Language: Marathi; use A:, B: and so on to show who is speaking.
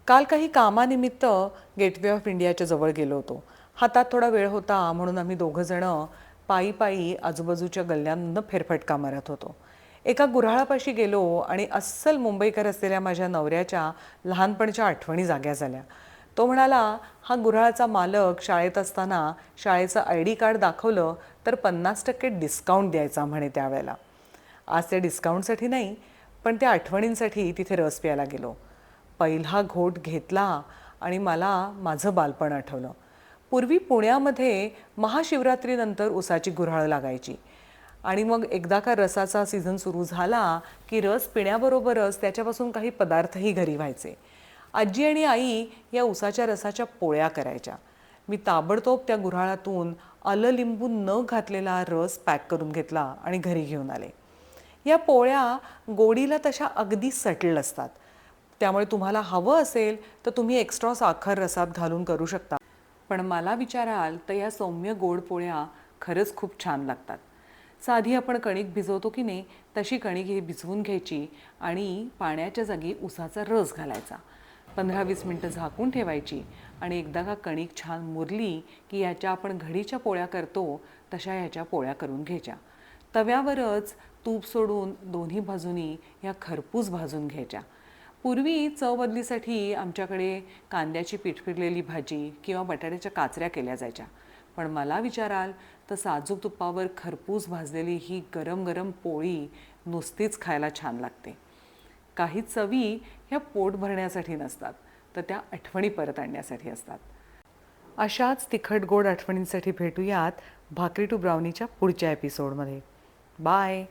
A: काल काही कामानिमित्त गेटवे ऑफ इंडियाच्या जवळ गेलो होतो. हातात थोडा वेळ होता म्हणून आम्ही दोघं जण पायी पायी आजूबाजूच्या गल्ल्यांना फेरफटका मारत होतो. एका गुऱ्हाळापाशी गेलो आणि अस्सल मुंबईकर असलेल्या माझ्या नवऱ्याच्या लहानपणच्या आठवणी जाग्या झाल्या. तो म्हणाला, हा गुऱ्हाळाचा मालक शाळेत असताना शाळेचं ID कार्ड दाखवलं तर 50% डिस्काउंट द्यायचा म्हणे त्यावेळेला. आज त्या डिस्काउंटसाठी नाही, पण त्या आठवणींसाठी तिथे रस प्यायला गेलो. पहिला घोट घेतला आणि मला माझं बालपण आठवलं. पूर्वी पुण्यामध्ये महाशिवरात्रीनंतर उसाची गुऱ्हाळं लागायची आणि मग एकदा का रसाचा सीझन सुरू झाला की रस पिण्याबरोबरच त्याच्यापासून काही पदार्थही घरी व्हायचे. आजी आणि आई या उसाच्या रसाच्या पोळ्या करायच्या. मी ताबडतोब त्या गुऱ्हाळातून आलं लिंबू न घातलेला रस पॅक करून घेतला आणि घरी घेऊन आले. या पोळ्या गोडीला तशा अगदी सटल असतात, त्यामुळे तुम्हाला हवं असेल तर तुम्ही एक्स्ट्रा साखर रसात घालून करू शकता. पण मला विचाराल तर या सौम्य गोड पोळ्या खरंच खूप छान लागतात. साधी आपण कणिक भिजवतो की नाही, तशी कणिक ही भिजवून घ्यायची आणि पाण्याच्या जागी उसाचा रस घालायचा. 15-20 मिनटं झाकून ठेवायची आणि एकदा का कणिक छान मुरली की याच्या आपण घडीच्या पोळ्या करतो तशा ह्याच्या पोळ्या करून घ्यायच्या. तव्यावरच तूप सोडून दोन्ही बाजूनी ह्या खरपूस भाजून घ्यायच्या. पूर्वी चव बदलीसाठी आमच्याकडे कांद्याची पिठपिरलेली भाजी किंवा बटाट्याच्या काचऱ्या केल्या जायच्या. पण मला विचाराल तर साजूक तुपावर खरपूस भाजलेली ही गरम गरम पोळी नुसतीच खायला छान लागते. काही चवी ह्या पोट भरण्यासाठी नसतात, तर त्या आठवणी परत आणण्यासाठी असतात. अशाच तिखट गोड आठवणींसाठी भेटूयात भाकरी टू ब्राउनीच्या पुढच्या एपिसोडमध्ये. बाय.